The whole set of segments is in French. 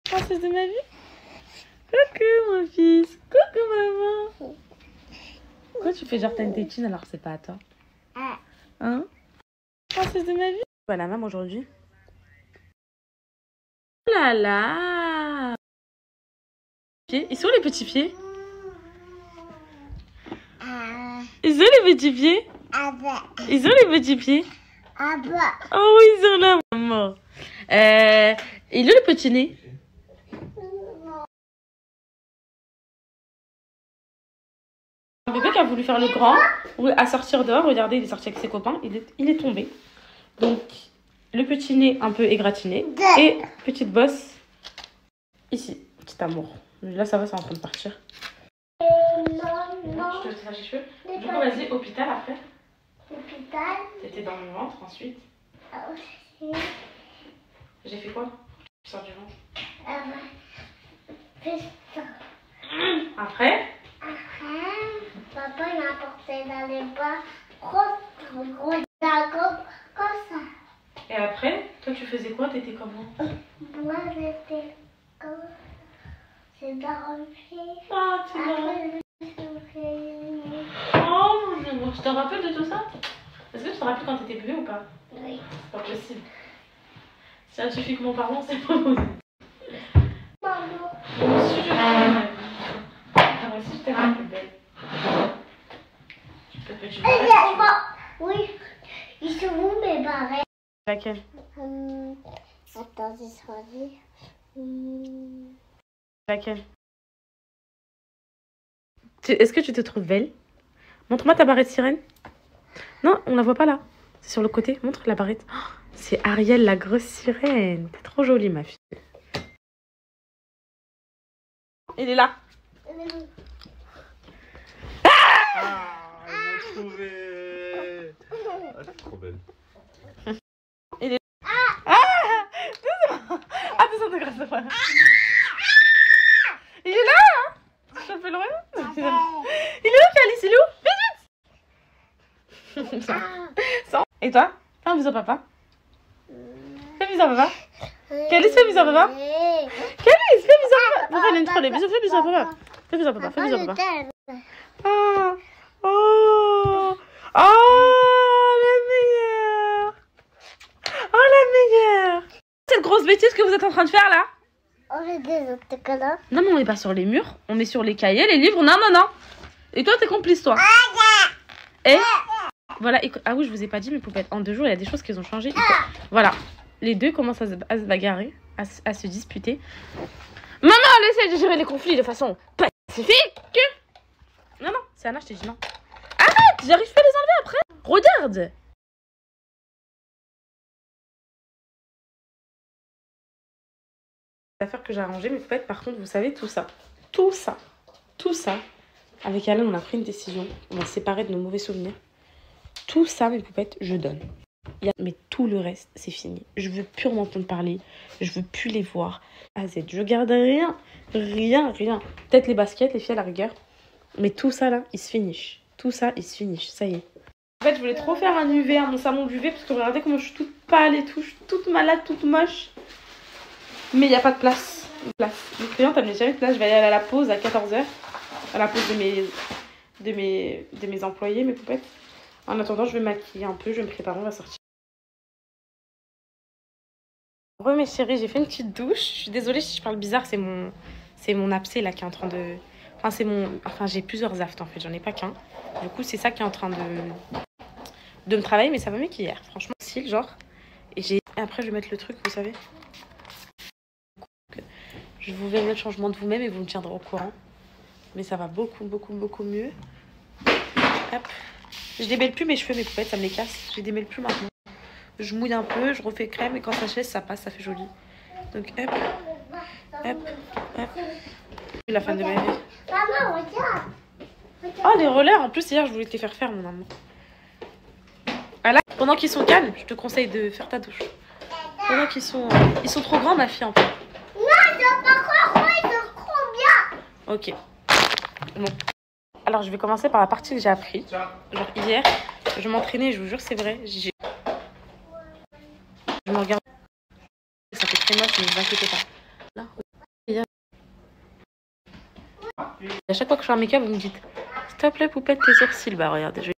Princesse de ma vie. Coucou mon fils. Coucou maman. Pourquoi tu fais genre t'as une tétine alors c'est pas à toi? Hein? Princesse de ma vie. Voilà maman aujourd'hui. Oh là là. Ils sont les petits pieds? Ils ont les petits pieds? Ils ont les petits pieds? Oh ils sont là maman. Il est le petit nez? Un bébé qui a voulu faire le grand, à sortir dehors, regardez, il est sorti avec ses copains, il est tombé. Donc, le petit nez un peu égratigné et petite bosse ici, petit amour. Là, ça va, c'est en train de partir. Je te tire les cheveux. Du coup, vas-y, hôpital après. Hôpital. T'étais dans le ventre ensuite. J'ai fait quoi? Tu sors du ventre. Après? Papa m'a porté dans les bras, gros dragon, comme ça. Et après, toi tu faisais quoi? T'étais comment? Moi j'étais comme... J'ai dormi. Ah, tu l'as. Après, je me suis réveillée. Oh mon amour, tu te rappelles de tout ça? Est-ce que tu te rappelles quand t'étais bébé ou pas? Oui. C'est pas possible. Scientifiquement parlant, c'est pas possible. Maman. Moi aussi, je t'aime, ma vie. Moi aussi, je t'aime, ma plus belle. Tu peux te mettre une barrette, si tu veux. Oui. Ils sont où mes barrettes? Laquelle? Attends, j'ai choisi. Laquelle? Est-ce que tu te trouves belle? Montre-moi ta barrette sirène. Non, on la voit pas là. C'est sur le côté. Montre la barrette. Oh, c'est Ariel, la grosse sirène. T'es trop jolie, ma fille. Il est là. Ah, ils l'ont trouvé. Ah, t'es trop belle. Il est... Ah, doucement. Ah, doucement, de grâce à moi. Il est là, hein? Je fais le rien. Il est où, Calice? Il est où? Vite, vite. Et toi? Fais un bisou à papa. Fais bisou à papa. Calice, fais bisou à papa. Calice, fais bisou à papa. Pourquoi il aime trop les bisous? Fais bisou à papa. Fais bisou à papa. Fais bisou à papa. Oh, oh, oh, la meilleure. Oh, la meilleure. Cette grosse bêtise que vous êtes en train de faire là? On est des autocollants. Non, mais on met pas sur les murs. On met sur les cahiers, les livres. Non, non, non. Et toi, t'es complice, toi. Et voilà. Ah oui, je vous ai pas dit, mes poupettes. En 2 jours, il y a des choses qui ont changé. Voilà. Les deux commencent à se bagarrer, à se disputer. Maman, essaie de gérer les conflits de façon pacifique. Non, non, c'est Anna, je t'ai dit non. Arrête, j'arrive pas à les enlever après. Regarde. L'affaire que j'ai arrangée, mes poupettes, par contre, vous savez, tout ça. Avec Alain, on a pris une décision. On va se séparer de nos mauvais souvenirs. Tout ça, mes poupettes, je donne. Mais tout le reste, c'est fini. Je veux plus en entendre parler. Je veux plus les voir. A à Z. Je garde rien. Rien. Peut-être les baskets, les filles à la rigueur. Mais tout ça, là, il se finish. Tout ça, il se finish. Ça y est. En fait, je voulais trop faire un UV à mon salon d'UV. Parce que regardez comment je suis toute pâle et tout. Je suis toute malade, toute moche. Mais il n'y a pas de place. Mes clientes, elles n'ont jamais de place. Je vais aller à la pause à 14 h. À la pause de mes employés, mes poupettes. En attendant, je vais me maquiller un peu. Je vais me préparer, on va sortir. Re mes chéris, j'ai fait une petite douche. Je suis désolée si je parle bizarre, c'est mon abcès là qui est en train de... Enfin, j'ai plusieurs aftes en fait, j'en ai pas qu'un. Du coup, c'est ça qui est en train de me travailler, mais ça va mieux qu'hier. Franchement, si, genre. Et après, je vais mettre le truc, vous savez. Je vous verrai le changement de vous-même et vous me tiendrez au courant. Mais ça va beaucoup mieux. Hop. Je démêle plus mes cheveux, mes poupettes, ça me les casse. Je démêle plus maintenant. Je mouille un peu, je refais crème et quand ça sèche, ça passe, ça fait joli. Donc hop. La fin de ma vie. Maman, regarde. Oh, les rollers, en plus, hier, je voulais te les faire, mon amour. Ah là, pendant qu'ils sont calmes, je te conseille de faire ta douche. Pendant qu'ils sont... Ils sont trop grands, ma fille, en fait. Non, ils sont pas trop grands, ils sont trop bien. Ok. Bon. Alors, je vais commencer par la partie que j'ai appris. Genre, hier, je m'entraînais, je vous jure, c'est vrai. Je me regarde. Ça fait très moche, mais ne vous inquiétez pas. Là, À chaque fois que je fais un make-up, vous me dites s'il te plaît, poupette, tes sourcils. Bah, regardez, je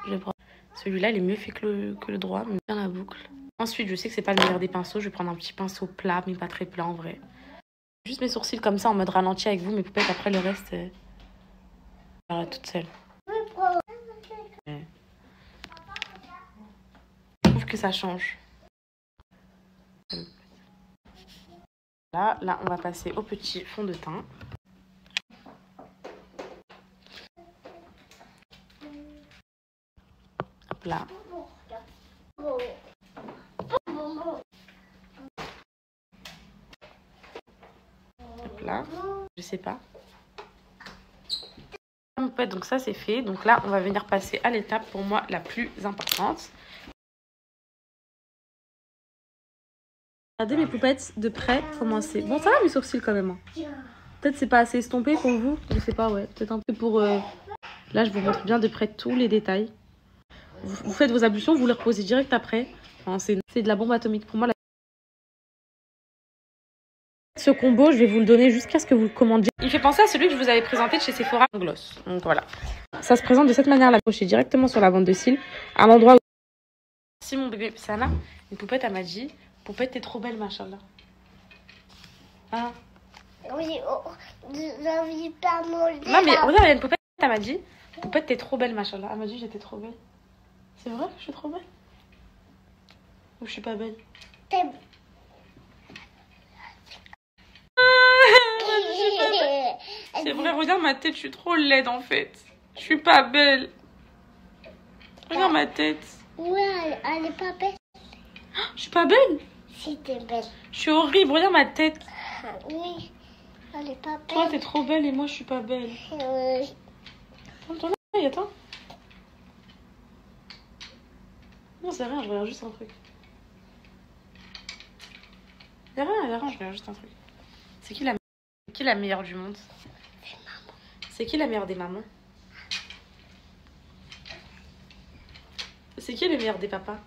vais prendre. Celui-là, il est mieux fait que le droit, mais bien la boucle. Ensuite, je sais que c'est pas le meilleur des pinceaux. Je vais prendre un petit pinceau plat, mais pas très plat en vrai. Juste mes sourcils comme ça, en mode ralenti avec vous, mes poupettes. Après, le reste, voilà, toute seule. Ouais. Je trouve que ça change. Là, on va passer au petit fond de teint. Hop là. Hop là. Je sais pas. Donc ça, c'est fait. Donc là, on va venir passer à l'étape pour moi la plus importante. Regardez mes poupettes de près, comment c'est. Bon, ça va mes sourcils quand même. Peut-être c'est pas assez estompé pour vous. Je sais pas, ouais. Peut-être un peu pour... Là, je vous montre bien de près tous les détails. Vous faites vos ablutions, vous les reposez direct après. Enfin, c'est de la bombe atomique. Pour moi, ce combo, je vais vous le donner jusqu'à ce que vous le commandiez. Il fait penser à celui que je vous avais présenté de chez Sephora en gloss. Donc voilà. Ça se présente de cette manière-là. Accroché directement sur la bande de cils. À l'endroit où... Si mon bébé Sana, une poupette, elle m'a dit... Poupette, t'es trop belle, machallah. Hein? Oui, oh, j'avais pas mangé. Non, mais regarde, il y a une poupette, elle m'a dit Poupette, t'es trop belle, machallah. Elle m'a dit j'étais trop belle. C'est vrai que je suis trop belle? Ou je suis pas belle? T'es... C'est vrai, regarde ma tête, je suis trop laide en fait. Je suis pas belle. Regarde ma tête. Ouais, elle est pas belle. Je suis pas belle? Si, t'es belle. Je suis horrible, regarde ma tête. Oui, elle est pas belle. Toi, t'es trop belle et moi, je suis pas belle. Attends, là, attends. Non, c'est rien, je regarde juste un truc. Y'a rien, je regarde juste un truc. C'est qui la meilleure du monde? C'est qui la meilleure des mamans? C'est qui le meilleur des papas?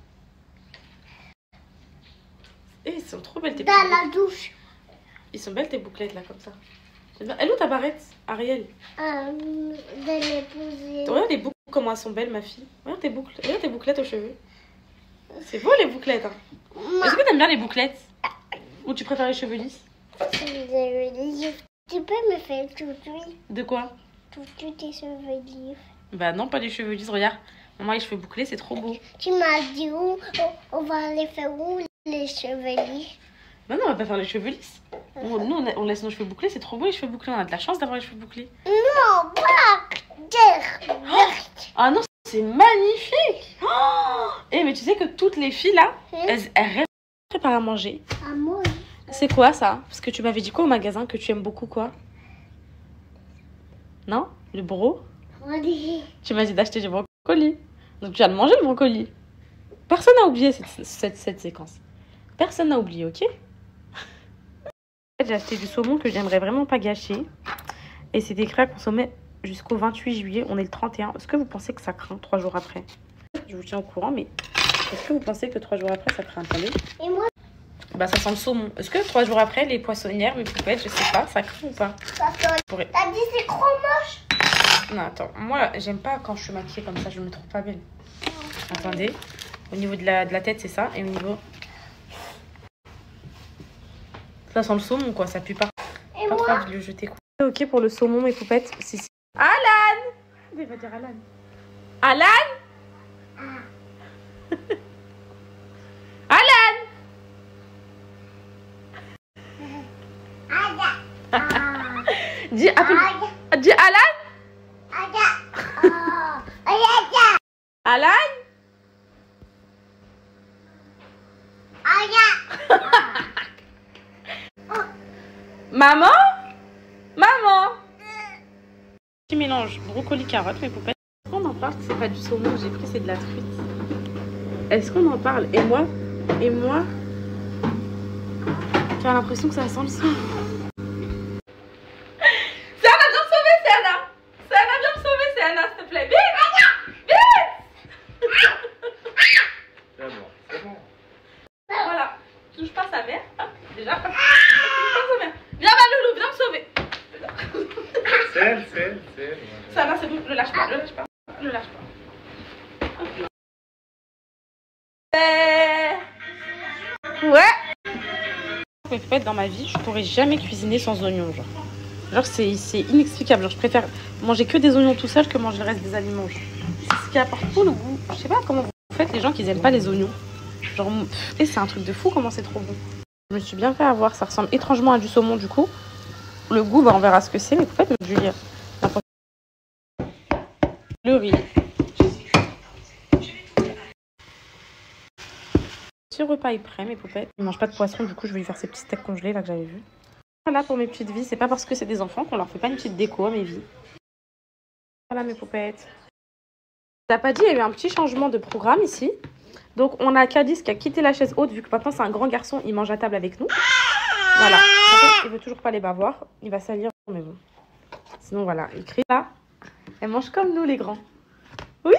Eh, ils sont trop belles tes bouclettes. Dans la douche. Ils sont belles tes bouclettes là, comme ça. Elle est où ta barrette, Ariel? De l'épouser. Regarde les boucles, comment elles sont belles, ma fille. Regarde tes boucles, regarde tes bouclettes aux cheveux. C'est beau les bouclettes. Hein. Est-ce que t'aimes bien les bouclettes? Ou tu préfères les cheveux lisses? Tu peux me faire tout de suite. De quoi? Tout tes cheveux lisses. Bah non, pas les cheveux lisses, regarde. Maman, les cheveux bouclés, c'est trop beau. Tu m'as dit où? On va les faire où, les cheveux lisses? Bah non, on va pas faire les cheveux lisses. Nous, on laisse nos cheveux bouclés, c'est trop beau les cheveux bouclés. On a de la chance d'avoir les cheveux bouclés. Non, pas Ah non, c'est magnifique. Oh, mais tu sais que toutes les filles là, elles restent préparées à manger. À moi. C'est quoi ça? Parce que tu m'avais dit quoi au magasin que tu aimes beaucoup quoi? Non? Le bro? Tu m'as dit d'acheter du brocoli. Donc tu viens de manger le brocoli. Personne n'a oublié cette séquence. Personne n'a oublié, ok? J'ai acheté du saumon que j'aimerais vraiment pas gâcher. Et c'est écrit à consommer jusqu'au 28 juillet. On est le 31. Est-ce que vous pensez que ça craint 3 jours après? Je vous tiens au courant, mais est-ce que vous pensez que 3 jours après ça craint? Attendez. Et moi? Bah ça sent le saumon. Est-ce que 3 jours après, les poissonnières, mes poupettes, je sais pas, ça craint ou pas? T'as dit c'est trop moche? Non, attends. Moi, j'aime pas quand je suis maquillée comme ça. Je me trouve pas belle. Attendez. Au niveau de la tête, c'est ça. Et au niveau... Ça sent le saumon, quoi. Ça pue pas. Et Pas trop moi? envie de le jeter, quoi. Ok pour le saumon, mes poupettes. Si. Alan! Il va dire Alan. Alan! Alan! Dis, dis Alan! Alan? Maman? Maman? Petit mélange brocoli carotte, mes poupettes. Est-ce qu'on en parle que c'est pas du saumon que j'ai pris, c'est de la truite? Est-ce qu'on en parle? Et moi, tu as l'impression que ça sent le saumon. Serna, viens me sauver, Serna! Serna, viens me sauver, Serna, s'il te plaît. Vite! Vite! C'est bon, c'est bon. Voilà, c'est. Ça va, c'est bon, le lâche pas, le lâche pas, le lâche pas. Ouais. Mais en fait, dans ma vie, je pourrais jamais cuisiner sans oignons, genre. Genre, c'est inexplicable. Genre, je préfère manger que des oignons tout seul que manger le reste des aliments. C'est ce qui apporte tout le goût. Je sais pas comment vous faites les gens qui aiment pas les oignons. Genre, et c'est un truc de fou comment c'est trop bon. Je me suis bien fait avoir. Ça ressemble étrangement à du saumon, du coup. Le goût, bah, on verra ce que c'est. Mais peut-être, je vais lire. Le riz. Petit repas est prêt, mes poupettes. Ils mangent pas de poisson, du coup, je vais lui faire ces petits steaks congelés là que j'avais vus. Voilà pour mes petites vies. C'est pas parce que c'est des enfants qu'on leur fait pas une petite déco à mes vies. Voilà mes poupettes. T'as pas dit, il y a eu un petit changement de programme ici. Donc on a Cadis qui a quitté la chaise haute vu que maintenant c'est un grand garçon, il mange à table avec nous. Voilà. Il veut toujours pas les bavoirs. Il va salir, mais bon. Sinon voilà, il crie là. Elle mange comme nous les grands. Oui.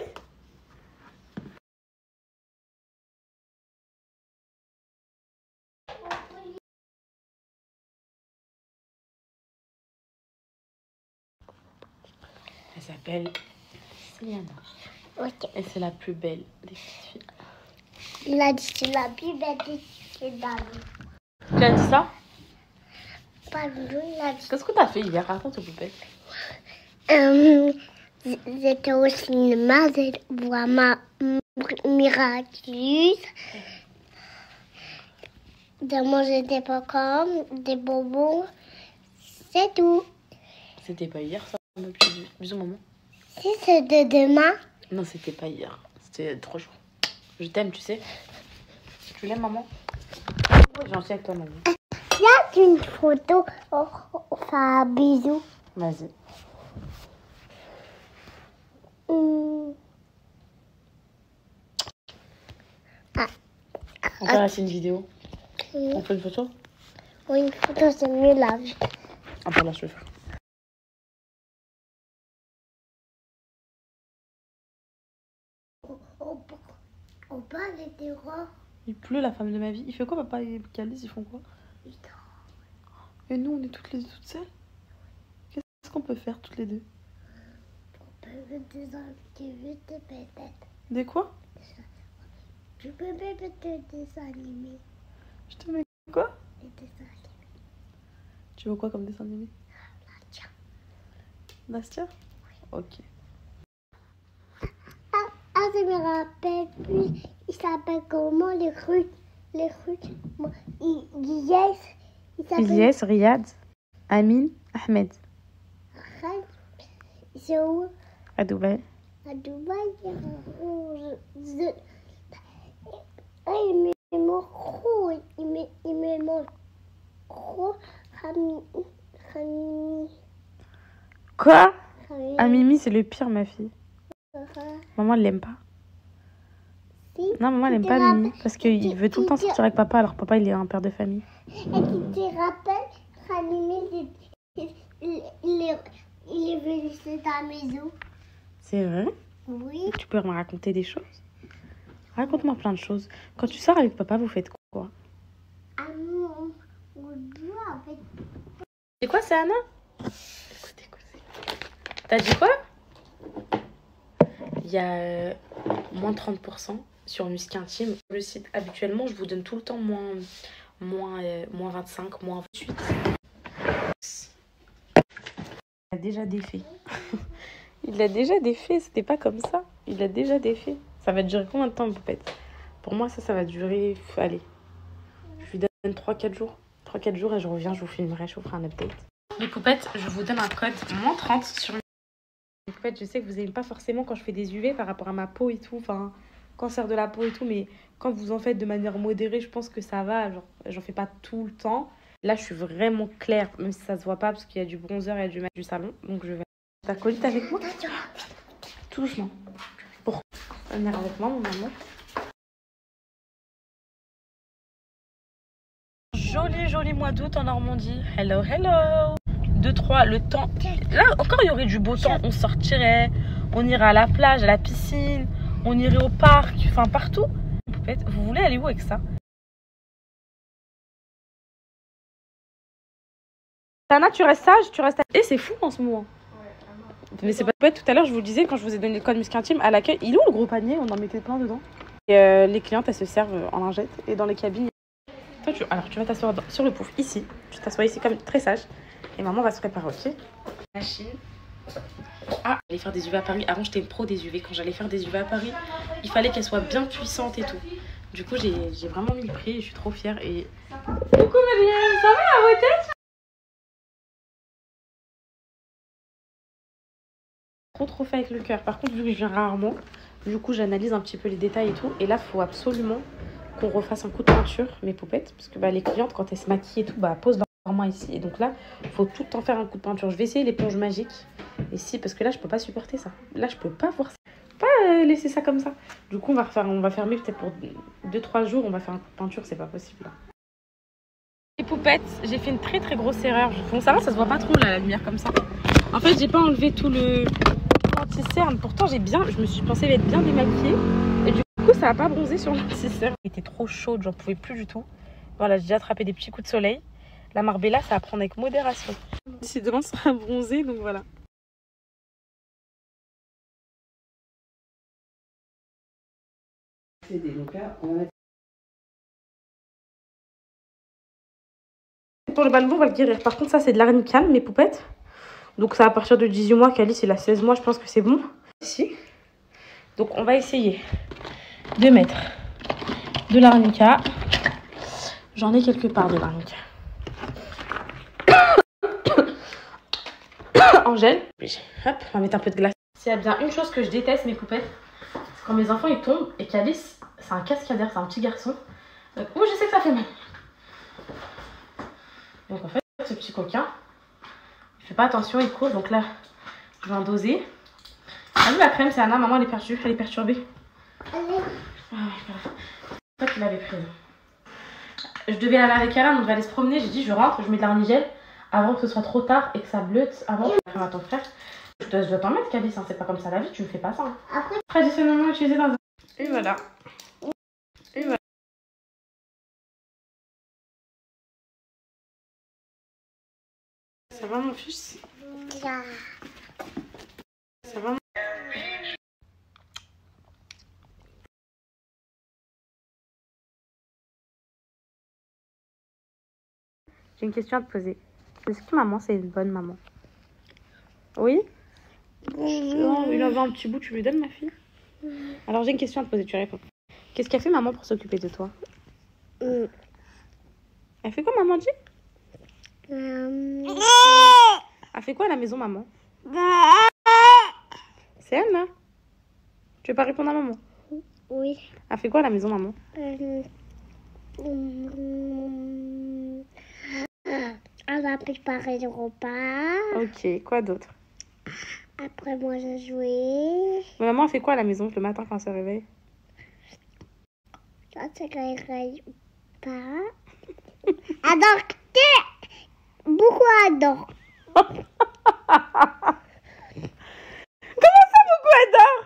Elle s'appelle Céliana. Ok. Et c'est la plus belle des petites filles. Il a dit c'est la plus belle des filles d'amour. Tu as dit ça? Pas du tout, il a dit. Qu'est-ce que t'as fait hier? Raconte aux poupées. J'étais au cinéma, j'ai voir ma miraculeuse. J'ai mangé des popcorn, des bonbons. C'est tout. C'était pas hier ça? Bisous maman. Si c'est de demain. Non, c'était pas hier. C'était 3 jours. Je t'aime, tu sais. Tu l'aimes, maman? Oui, gentil avec toi, maman. Il y a une photo. On fait un bisou. Vas-y. On fait rester une vidéo. On fait une photo? Oui, une photo, c'est mieux là. Ah, bah là, je vais faire. On parle des rois. Il pleut, la femme de ma vie. Il fait quoi, papa et Calice? Ils font quoi? Et nous, on est toutes les deux toutes seules? Qu'est-ce qu'on peut faire, toutes les deux? On peut des peut-être. Des quoi? Tu peux peut-être des animés. Je te mets quoi? Des dessins animés. Tu veux quoi comme dessin animé? Nastia. Nastia? Ok. Ah, je me rappelle plus. Il s'appelle comment les rues? Les rues. Yes. Il s'appelle. Ilyes, Riyad, Amin, Ahmed. C'est où? À Dubaï. À Dubaï. Il met mon gros. Il met mon gros. Rami. Quoi? Amimi, c'est le pire, ma fille. Rami. Maman, elle l'aime pas. Si. Non, maman, elle aime pas Mimi. Parce qu'il veut tout le temps sortir avec papa, alors papa, il est un père de famille. Et qui te rappelle, Rami, il est venu sur ta maison. C'est vrai? Oui. Tu peux me raconter des choses? Raconte-moi plein de choses. Quand tu sors avec papa, vous faites quoi? Ah non, on doit avec. C'est quoi, c'est Anna? Écoute. T'as dit quoi? Il y a moins 30% sur Musc Intime. Le site, habituellement, je vous donne tout le temps moins 25, moins 28. Il a déjà défait. Il a déjà défait, c'était pas comme ça. Il a déjà défait. Ça va durer combien de temps, poupette? Pour moi, ça va durer... Allez, je lui donne 3-4 jours. 3-4 jours et je reviens, je vous filmerai, je vous ferai un update. Les poupettes, je vous donne un code moins 30 sur... Les poupettes, je sais que vous n'aimez pas forcément quand je fais des UV par rapport à ma peau et tout. Enfin, cancer de la peau et tout. Mais quand vous en faites de manière modérée, je pense que ça va. Genre, j'en fais pas tout le temps. Là, je suis vraiment claire, même si ça se voit pas parce qu'il y a du bronzer et du mat du salon. Donc, je vais... T'as colite avec moi? Tout doucement. Pour venir avec moi, mon amour. Joli mois d'août en Normandie. Hello. 2-3, le temps. Là, encore, il y aurait du beau temps. On sortirait, on irait à la plage, à la piscine, on irait au parc, enfin partout. Vous voulez aller où avec ça? Tana, tu restes sage, tu restes... Et c'est fou en ce moment. Mais c'est pas bête, tout à l'heure, je vous le disais, quand je vous ai donné le code Musc Intime, à l'accueil, il est où le gros panier? On en mettait plein dedans. Et les clientes, elles se servent en lingette. Et dans les cabines, toi, alors tu vas t'asseoir sur le pouf, ici. Tu t'assois ici comme très sage. Et maman va se préparer, ok? Machine. Ah, j'allais faire des UV à Paris. Avant, j'étais une pro des UV. Quand j'allais faire des UV à Paris, il fallait qu'elle soit bien puissante et tout. Du coup, j'ai vraiment mis le prix et je suis trop fière. Et... Coucou, ma bien, ça va la beauté? Trop fait avec le cœur. Par contre, vu que je viens rarement, du coup, j'analyse un petit peu les détails et tout. Et là, il faut absolument qu'on refasse un coup de peinture, mes poupettes. Parce que les clientes, quand elles se maquillent et tout, posent leur main ici. Et donc là, il faut tout le temps faire un coup de peinture. Je vais essayer l'éponge magique. Et si, parce que là, je peux pas supporter ça. Là, je peux pas voir ça. Pas laisser ça comme ça. Du coup, on va fermer peut-être pour 2-3 jours. On va faire un coup de peinture, c'est pas possible. Les poupettes, j'ai fait une très grosse erreur. Bon, ça va, ça se voit pas trop là, la lumière comme ça. En fait, j'ai pas enlevé tout le anti-cerne. Pourtant, je me suis pensée être bien démaquillée. Et du coup, ça a pas bronzé sur l'anti-cerne. Elle était trop chaude, j'en pouvais plus du tout. Voilà, j'ai déjà attrapé des petits coups de soleil. La Marbella, ça va prendre avec modération. D'ici demain, ça sera bronzé, donc voilà. Donc là, on va mettre... Pour le balbo, on va le guérir. Par contre, ça, c'est de l'arnicane, mes poupettes. Donc, ça à partir de 18 mois. Calice, il a 16 mois, je pense que c'est bon. Ici. Donc, on va essayer de mettre de l'arnica. J'en ai quelque part de l'arnica. En gel. Hop, on va mettre un peu de glace. S'il y a bien une chose que je déteste, mes poupettes, c'est quand mes enfants ils tombent et Calice, c'est un cascadeur, c'est un petit garçon. Donc, moi, je sais que ça fait mal. Donc, en fait, ce petit coquin, il fait pas attention, il court. Donc là, je vais en doser. Ah oui, la crème, c'est Anna. Maman, elle est perturbée. Ah oui, voilà. C'est ça qu'il avait pris. Je devais aller avec Alain, donc je vais aller se promener. J'ai dit, je rentre, je mets de l'arnigel avant que ce soit trop tard et que ça bleute. Avant que tu à ton frère. Je dois t'en mettre, Calice, hein. C'est pas comme ça la vie, tu me fais pas ça. Hein. Après, traditionnellement utilisé dans un... Et voilà. Et voilà. Ça va, mon fils? Ça va, mon... J'ai une question à te poser. Est-ce que maman, c'est une bonne maman? Oui? Non, il avait un petit bout, tu lui donnes, ma fille? Alors, j'ai une question à te poser, tu réponds. Qu'est-ce qu'a fait maman pour s'occuper de toi? Elle fait quoi, maman dit? Elle fait quoi à la maison, maman? C'est elle, là? Tu veux pas répondre à maman? Oui. Elle fait quoi à la maison, maman? Elle va préparer le repas. Ok, quoi d'autre? Après, moi, j'ai joué. Mais maman, elle fait quoi à la maison le matin quand elle se réveille? Ça se réveille pas. Adore. Beaucoup adore. Comment ça, beaucoup adore?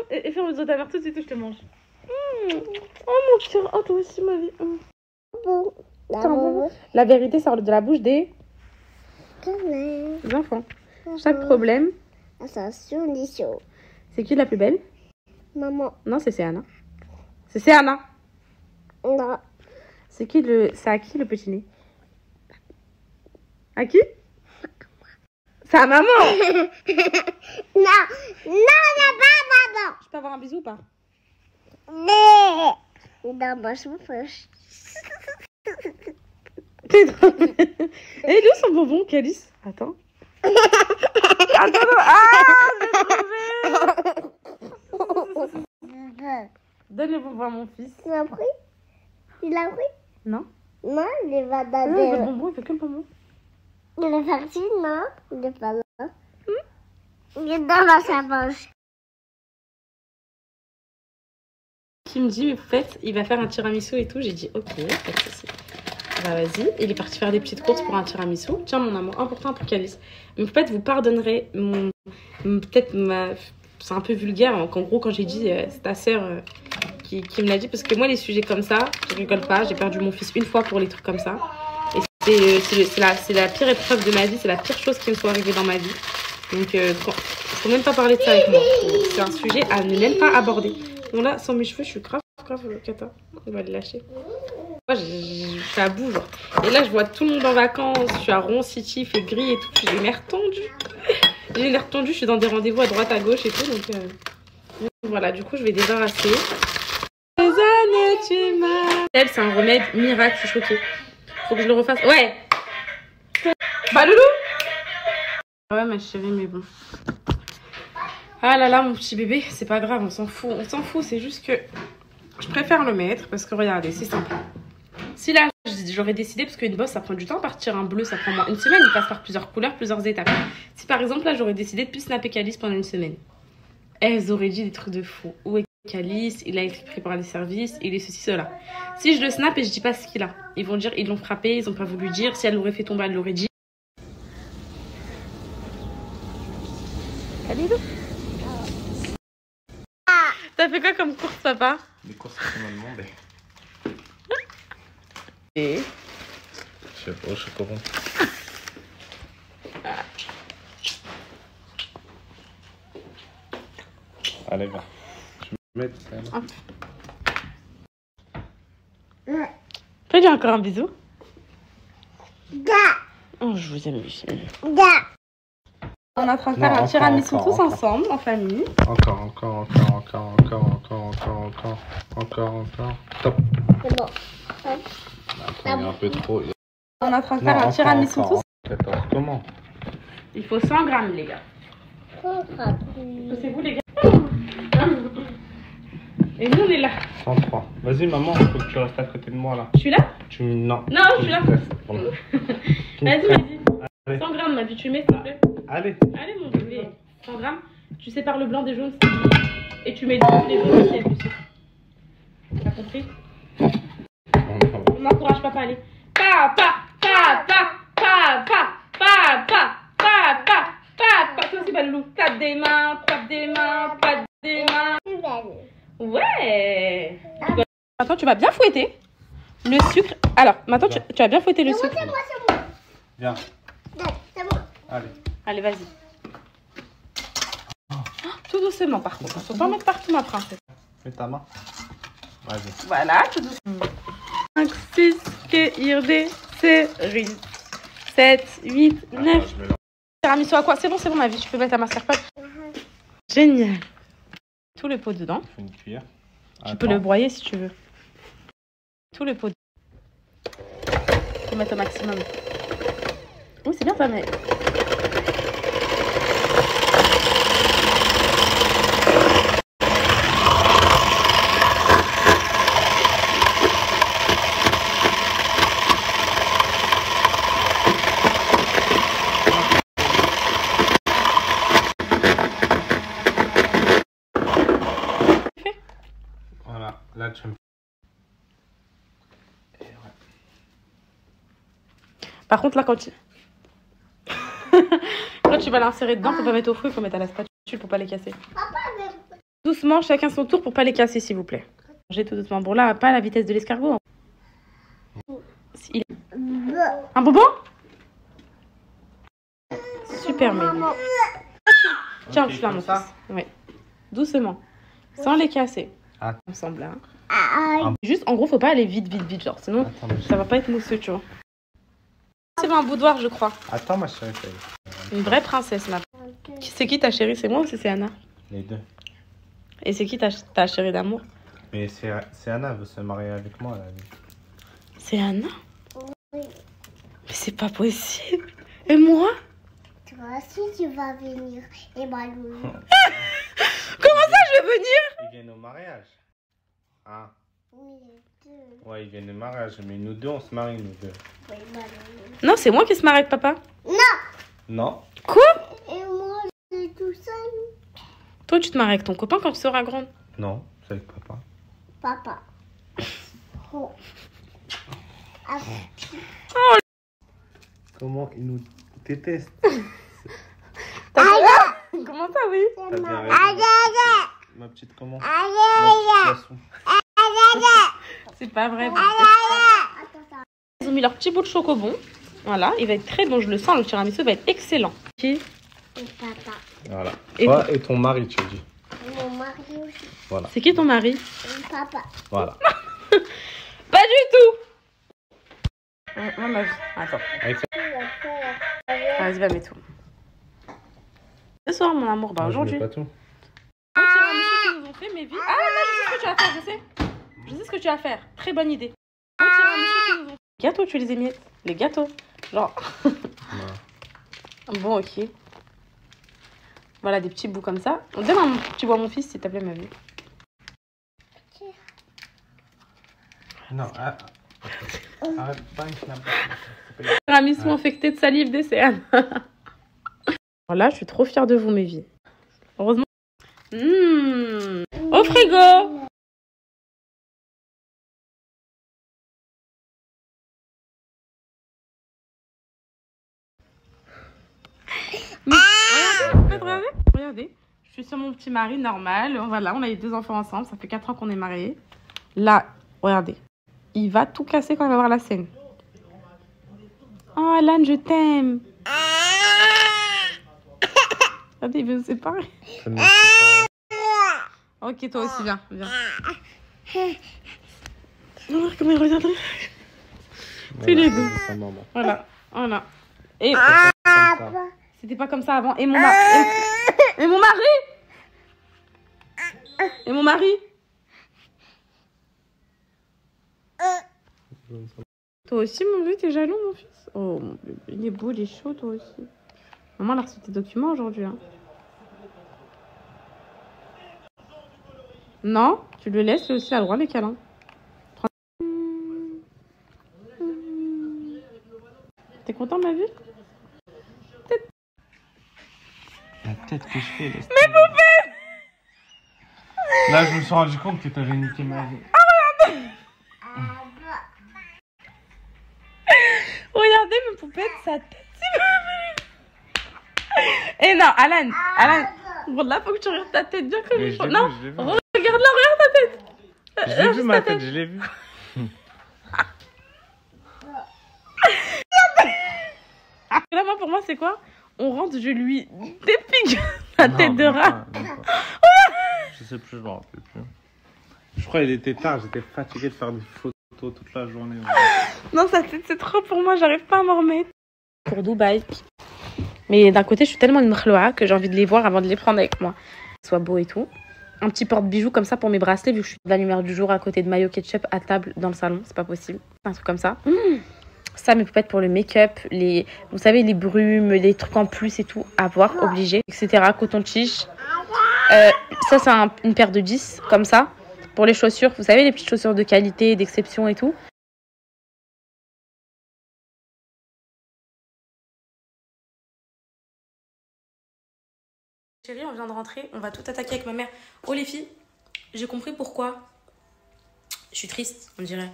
Et fais un ta mère tout de suite, je te mange. Oh mon cœur, oh toi aussi ma vie. Bon. La vérité sort de la bouche des enfants. Chaque problème. Solution. C'est qui la plus belle? Maman. Non, c'est Anna. C'est Anna. Non. C'est qui c'est à qui le petit nez? À qui? C'est à maman. Non. Non, pas maman. Je peux avoir un bisou ou pas? Non, moi je me fâche. Et d'où son bonbon, Calice? Attends. Attends. Ah, donne le bonbon à mon fils. Il a pris? Il a pris? Non. Non, il est pas dans Non, le bonbon, il fait que le bonbon. Il est parti, non? Il est pas là. Il est dans sa poche. Qui me dit, mais en fait, il va faire un tiramisu et tout. J'ai dit, ok, pas de souci. Bah vas-y. Il est parti faire des petites courses pour un tiramisu. Tiens, mon amour, important pour Calice. Mais en fait, vous pardonnerez peut-être c'est un peu vulgaire. En gros, quand j'ai dit, c'est ta sœur qui me l'a dit. Parce que moi, les sujets comme ça, je rigole pas. J'ai perdu mon fils une fois pour les trucs comme ça. C'est la pire épreuve de ma vie, c'est la pire chose qui me soit arrivée dans ma vie. Donc, faut même pas parler de ça avec moi. C'est un sujet à ne même pas aborder. Bon, là, sans mes cheveux, je suis grave cata. On va les lâcher. Moi, ça bouge. Et là, je vois tout le monde en vacances. Je suis à Rouen City, il fait gris et tout. J'ai les nerfs tendus. J'ai les nerfs tendus, je suis dans des rendez-vous à droite, à gauche et tout. Donc, voilà, du coup, je vais débarrasser. Les années, tu m'as. C'est un remède miracle, je suis choquée. Faut que je le refasse. Ouais. Bah, loulou. Ouais, ma chérie, mais bon. Ah là là, mon petit bébé, c'est pas grave, on s'en fout. On s'en fout, c'est juste que je préfère le mettre parce que regardez, c'est simple. Si là, j'aurais décidé, parce qu'une bosse, ça prend du temps, partir un bleu, ça prend moins une semaine, il passe par plusieurs couleurs, plusieurs étapes. Si par exemple, là, j'aurais décidé de plus snapper Calice pendant une semaine, elles auraient dit des trucs de fou. Où est Calice? Il a été pris par les services, il est ceci, cela. Si je le snap et je dis pas ce qu'il a, ils vont dire, ils l'ont frappé, ils ont pas voulu dire. Si elle l'aurait fait tomber, elle l'aurait dit. Allez, t'as fait quoi comme course, papa? Des courses que tu m'as demandé. Et Je sais pas, je sais comment. Allez, va. Je vais mettre ça. Fais-lui encore un bisou. Oh, je vous aime, Lucie. On est en train de faire un tiramisu tous ensemble, en famille. Encore. Top. C'est bon. Attends, il y a un peu trop. On est en train de faire un tiramisu tous. 14, comment? Il faut 100 grammes, les gars. C'est vous, les gars. Et nous, on est là. 103. Vas-y, maman, il faut que tu restes à côté de moi, là. Je suis là? Non. Non, je suis là. Vas-y. Allez. 100 grammes, ma vie, tu mets, s'il te plaît. Allez, mon bébé. 100 grammes. Tu sépares le blanc des jaunes. Et tu mets les jaunes aussi, Lucie. T'as compris? On n'encourage papa à aller. Papa. Toi aussi, Balou. Tape des mains. Ouais. Maintenant, tu vas bien fouetter le sucre. Alors, maintenant, tu vas bien fouetter le sucre. C'est moi. viens. C'est bon. Allez, vas-y. Tout doucement, par contre. Faut pas mettre partout, ma princesse. Mets ta main. Vas-y. Voilà, tout doucement. 5, 6, cueillir des cerises. 7, 8, 9. Tiramisu à quoi? C'est bon, ma vie. Tu peux mettre ta mascarpone. Génial. Tout le pot dedans. Fais une cuillère. Tu peux le broyer si tu veux. Tout le pot. Faut mettre au maximum. Oui, c'est bien ça, mais... Voilà, là tu me... Par contre, là, quand tu vas l'insérer dedans, faut pas mettre au fruit, faut mettre à la spatule pour pas les casser. Doucement, chacun son tour pour pas les casser, s'il vous plaît. Mangez tout doucement. Bon, là, pas à la vitesse de l'escargot. Un bonbon? Super mignon. Tiens, tu l'as, mon fils. Ouais. Doucement. Sans les casser. Ah. Ensemble, hein. Juste, en gros, faut pas aller vite, genre. Sinon, ça va pas être mousseux, tu vois. C'est un boudoir, je crois. Attends, ma chérie. Une vraie princesse, ma. C'est qui ta chérie? C'est moi ou c'est Anna? Les deux. Et c'est qui ta chérie d'amour? Mais c'est Anna, elle veut se marier avec moi. Là. C'est Anna? Oui. Mais c'est pas possible. Et moi? Toi aussi, tu vas venir. Et Balou. Comment ça, je vais venir? Ils viennent au mariage. Ah. Oui, les deux. Ouais, ils viennent au mariage. Mais nous deux, on se marie, nous deux. Oui, Balou. Non, c'est moi qui se marie avec papa. Non. Quoi? Et moi, je suis tout seul. Toi, tu te maries avec ton copain quand tu seras grande. Non, c'est avec papa. Papa. Oh. Ah. Comment ils nous détestent? Comment ça, oui? T'as bien raison. Ma petite comment? Ma petite poisson. C'est pas vrai. ont mis leur petit bout de chocobon. Voilà, il va être très bon, je le sens, le tiramisu va être excellent. Ok. Et papa. Voilà. Et Toi et ton mari, tu dis. Mon mari aussi. Voilà. C'est qui ton mari? Et papa. Voilà. Pas du tout. Moi, ma vie. Attends. Avec ça. Vas-y, va, mets tout. Ce soir, mon amour, bah Moi, je mets aujourd'hui. pas tout. Un tiramisu qu'ils nous ont fait, mes vies. Ah non, je sais ce que tu vas faire, je sais. Je sais ce que tu vas faire. Très bonne idée. Un tiramisu qu'ils nous ont fait. Gâteaux, tu les émiettes. Les gâteaux. Genre. Ouais. Bon, ok. Voilà, des petits bouts comme ça. Donne un petit bout à mon fils, s'il te plaît, ma vie. Non, arrête pas une snappe. Tiramisu infecté de salive d'Océane. Voilà, je suis trop fière de vous, mes vies. Heureusement. Au frigo. Regardez, regardez. Je suis sur mon petit mari normal. Voilà, on a eu 2 enfants ensemble. Ça fait 4 ans qu'on est mariés. Là, regardez. Il va tout casser quand il va voir la scène. Oh, Alan, je t'aime. Regardez, il veut nous séparer. Ok, toi aussi, viens. Viens. Oh, comment il regarde. C'est les deux. Voilà, voilà. Et c'était pas comme ça avant. Et mon mari. Et mon mari. Et mon mari. Toi aussi, mon bébé, t'es jaloux, mon fils. Oh, mon bébé, il est beau, il est chaud, toi aussi. Maman, elle a reçu tes documents aujourd'hui. Hein. Non, tu le laisses, lui aussi, il a le droit, les câlins. T'es content, ma vie? La tête que je fais. Là, mais poupée! Là, je me suis rendu compte que t'avais niqué ma vie. Regardez mes poupettes, sa tête, c'est Et non, Alan, là, faut que tu regardes ta tête bien comme il faut. Non, regarde-la, regarde ta tête. Je l'ai vu, ma tête, je l'ai vu. Là, moi, pour moi, c'est quoi? On rentre, je lui dépique la tête de rat. Je sais plus, je m'en rappelle plus. Je crois qu'il était tard, j'étais fatigué de faire des photos toute la journée. Non, sa tête, c'est trop pour moi, j'arrive pas à m'en remettre. Pour Dubaï. Mais d'un côté, je suis tellement une mkhloua que j'ai envie de les voir avant de les prendre avec moi. Soit beau et tout. Un petit porte-bijoux comme ça pour mes bracelets, vu que je suis de la lumière du jour à côté de maillot ketchup à table dans le salon, c'est pas possible. Un truc comme ça. Ça, mes poupettes pour le make-up, vous savez, les brumes, les trucs en plus et tout, à voir, obligé, etc. Coton-tige. Ça, c'est une paire de 10, comme ça. Pour les chaussures, vous savez, les petites chaussures de qualité, d'exception et tout. Chérie, on vient de rentrer, on va tout attaquer avec ma mère. Oh les filles, j'ai compris pourquoi. Je suis triste, on dirait.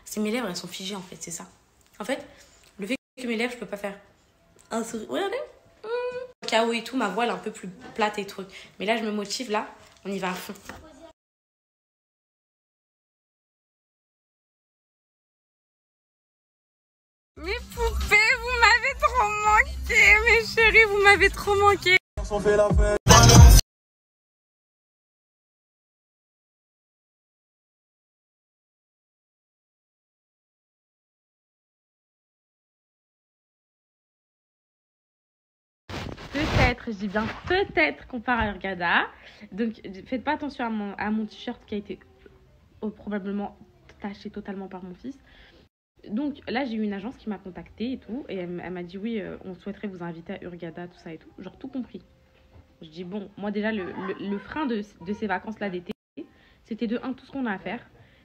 C'est mes lèvres, elles sont figées en fait, c'est ça. En fait, le fait que mes lèvres, je peux pas faire un sourire. Regardez. KO et tout, ma voix elle est un peu plus plate et truc. Mais là, je me motive, là, on y va à fond. Mes poupées, vous m'avez trop manqué, mes chéris, vous m'avez trop manqué. On fait la fête. Peut-être, je dis bien peut-être qu'on part à Hurghada. Donc, faites pas attention à mon t-shirt qui a été probablement taché totalement par mon fils. Donc là, j'ai eu une agence qui m'a contactée et tout. Et elle m'a dit oui, on souhaiterait vous inviter à Hurghada, tout ça et tout. Genre tout compris. Je dis bon, moi déjà, le frein de ces vacances-là d'été, c'était de 1, tout ce qu'on a à faire.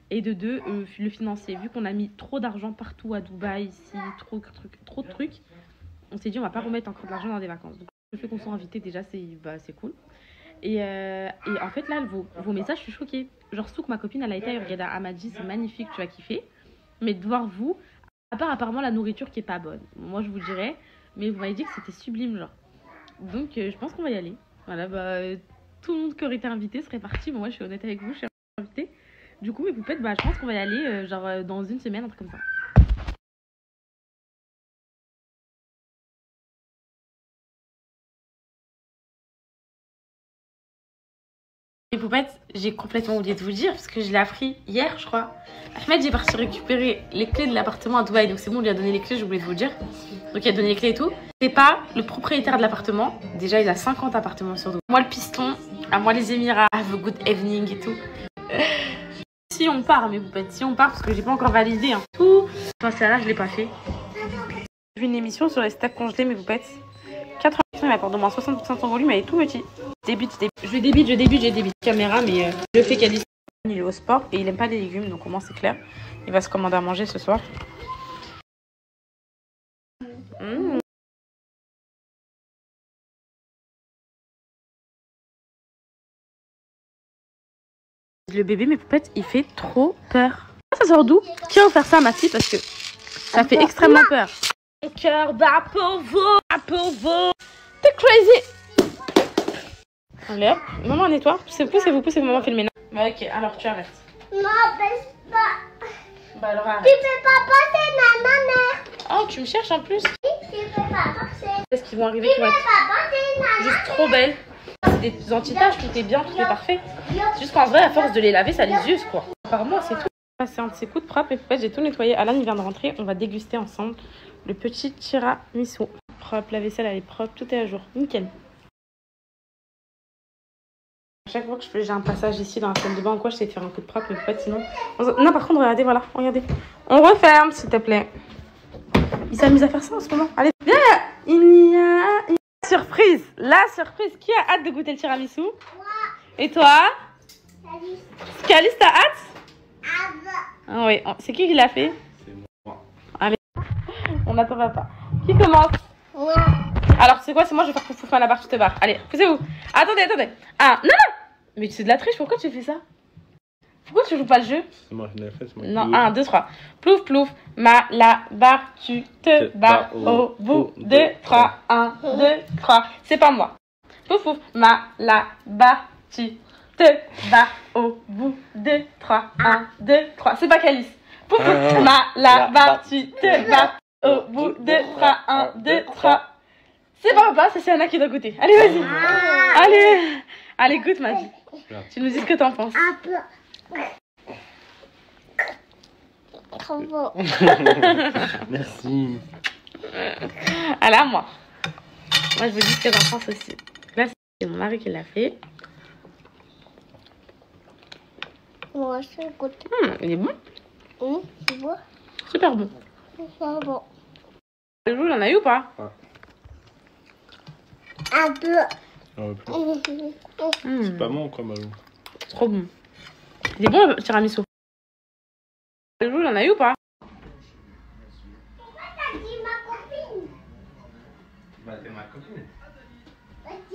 Et de 2, le financier. Vu qu'on a mis trop d'argent partout à Dubaï, ici, trop de trucs. On s'est dit, on va pas remettre encore de l'argent dans des vacances. Donc, le fait qu'on soit invité, déjà, c'est cool. Et en fait, là, vos messages, je suis choquée. Genre, Souk, ma copine, elle a été à Hurghada. Elle m'a dit, c'est magnifique, tu vas kiffer. Mais de voir vous, à part apparemment la nourriture qui est pas bonne. Moi, je vous dirais. Mais vous m'avez dit que c'était sublime, genre. Donc, je pense qu'on va y aller. Voilà, tout le monde qui aurait été invité serait parti. Mais moi, je suis honnête avec vous, je suis invitée. Du coup, mes poupettes, je pense qu'on va y aller, genre, dans une semaine, un truc comme ça. Les poupettes, j'ai complètement oublié de vous dire parce que je l'ai appris hier, je crois. Ahmed, j'ai parti récupérer les clés de l'appartement à Dubaï. Donc c'est bon, on lui a donné les clés, j'ai oublié de vous le dire. Donc il a donné les clés et tout. C'est pas le propriétaire de l'appartement. Déjà, il a 50 appartements sur Dubaï. Moi, le piston, à moi, les Émirats. Have a good evening et tout. Si on part, mes poupettes, si on part, parce que j'ai pas encore validé hein. Tout. Enfin, c'est là, je l'ai pas fait. J'ai vu une émission sur les stacks congelés, mes poupettes. 80%, il apporte au moins 60% de son volume, elle est tout petit. Je débite caméra, mais je fais Calice. Il est au sport et il aime pas les légumes, donc au moins c'est clair. Il va se commander à manger ce soir. Le bébé, mes poupettes, il fait trop peur. Ça sort d'où? Qui a offert ça à ma fille? Parce que ça fait extrêmement peur. Mon cœur bat pour vous, T'es crazy. Allez hop, maman nettoie. Poussez-vous, maman fait le ménage. Bah ok, alors tu arrêtes. Non, baisse pas. Bah alors arrête. Tu peux pas passer, ma mère. Oh, tu me cherches en plus? Tu peux pas passer. Est-ce qu'ils vont arriver Tu qui peux vont pas être passer, juste trop belles? C'est des anti-taches, tout est bien, tout est parfait. Juste qu'en vrai, à force de les laver, ça les use quoi. Par moi, c'est tout. C'est un de ces coups de propre et en fait, j'ai tout nettoyé. Alan il vient de rentrer, on va déguster ensemble le petit tiramisu. Propre, la vaisselle elle est propre, tout est à jour, nickel. À chaque fois que j'ai un passage ici dans la salle de bain ou quoi, j'essaie de faire un coup de propre, mais en fait sinon... Non par contre, regardez, voilà, regardez. On referme s'il te plaît. Il s'amuse à faire ça en ce moment. Allez, viens. Il y a... Surprise. La surprise. Qui a hâte de goûter le tiramisu? Moi. Et toi? Calice, t'as hâte? Ah oui, c'est qui l'a fait? C'est moi. Allez, on n'attendra pas. Qui commence? Moi. Alors, c'est quoi? C'est moi, je vais faire pouf pouf à la barre, tu te barres. Allez, poussez-vous. Attendez. Ah, non. Mais c'est de la triche, pourquoi tu fais ça? Pourquoi tu joues pas le jeu? C'est moi qui l'ai fait, c'est moi. Non, 1, 2, 3. Plouf, plouf, ma, la, barre, tu te barres au bout de 3. 1, 2, 3. C'est pas moi. Plouf, plouf, ma, la, barre, tu te barres au bout de 3. 1, 2, 3. C'est pas Calice. Plouf, plouf, ma, la, barre, tu te barres au bout de 3. 1, 2, 3. C'est pas papa, c'est Sienna qui doit goûter. Allez, vas-y. Allez, goûte, ma vie. Tu nous dis ce que t'en penses. Un peu. Trop beau. Merci. Allez, à moi. Moi, je vous dis ce que j'en pense aussi. Là, c'est mon mari qui l'a fait. Moi, je goûte. Il est bon. Tu vois? Super bon. C'est bon. Le jour, il en a eu ou pas? Un peu. C'est pas bon quoi, Malou? Trop bon. Il est bon le tiramisu. Le jour, il en a eu ou pas? Pourquoi t'as dit ma copine? Bah, t'es ma copine. Ok.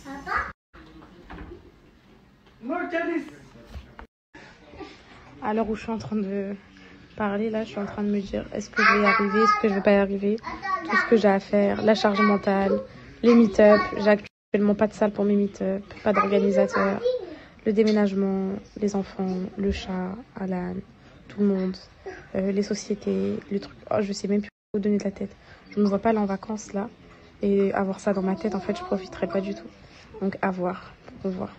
Papa? Non, Calice. À l'heure où je suis en train de parler, là, je suis en train de me dire est-ce que je vais y arriver, est-ce que je vais pas y arriver, tout ce que j'ai à faire, la charge mentale, les meet-up. J'ai actuellement pas de salle pour mes meet-up, pas d'organisateur, le déménagement, les enfants, le chat, Alan, tout le monde, les sociétés, le truc. Oh, je sais même plus où donner de la tête. Je ne me vois pas aller en vacances là et avoir ça dans ma tête, en fait, je profiterai pas du tout. Donc à voir, on va voir.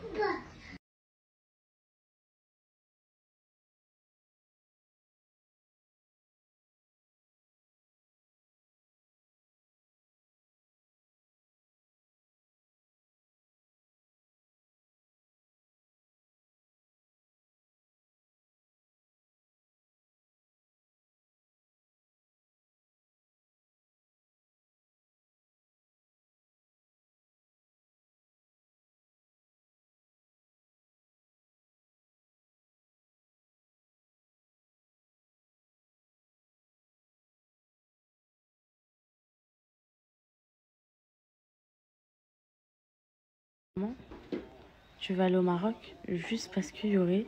Tu vas aller au Maroc juste parce qu'il y aurait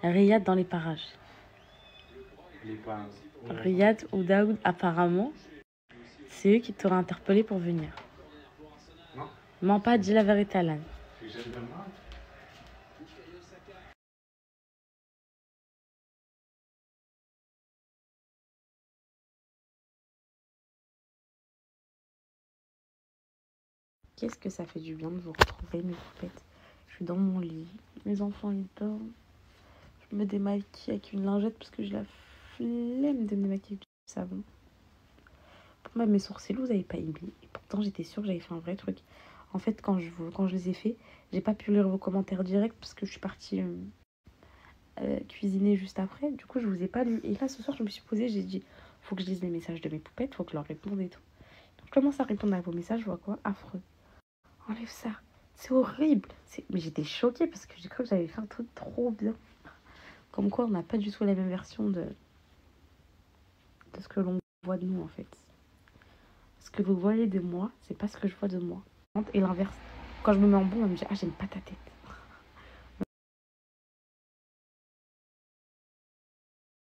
Riyad dans les parages. Riyad ou Daoud, apparemment, c'est eux qui t'auraient interpellé pour venir. Non. Mens pas, dis la vérité, Alan. Qu'est-ce que ça fait du bien de vous retrouver, mes poupettes. Je suis dans mon lit, mes enfants ils dorment. Je me démaquille avec une lingette parce que j'ai la flemme de me démaquiller avec du savon. Pour moi, mes sourcils, vous n'avez pas aimé. Et pourtant, j'étais sûre que j'avais fait un vrai truc. En fait, quand je les ai faits, j'ai pas pu lire vos commentaires directs parce que je suis partie cuisiner juste après. Du coup, je vous ai pas lu. Et là, ce soir, je me suis posée, j'ai dit, faut que je lise les messages de mes poupettes, faut que je leur réponde et tout. Donc, je commence à répondre à vos messages, je vois quoi? Affreux. Enlève ça. C'est horrible. Mais j'étais choquée parce que j'ai cru que j'avais fait un truc trop bien. Comme quoi, on n'a pas du tout la même version de ce que l'on voit de nous, en fait. Ce que vous voyez de moi, c'est pas ce que je vois de moi. Et l'inverse. Quand je me mets en bon, on me dit, ah, j'aime pas ta tête.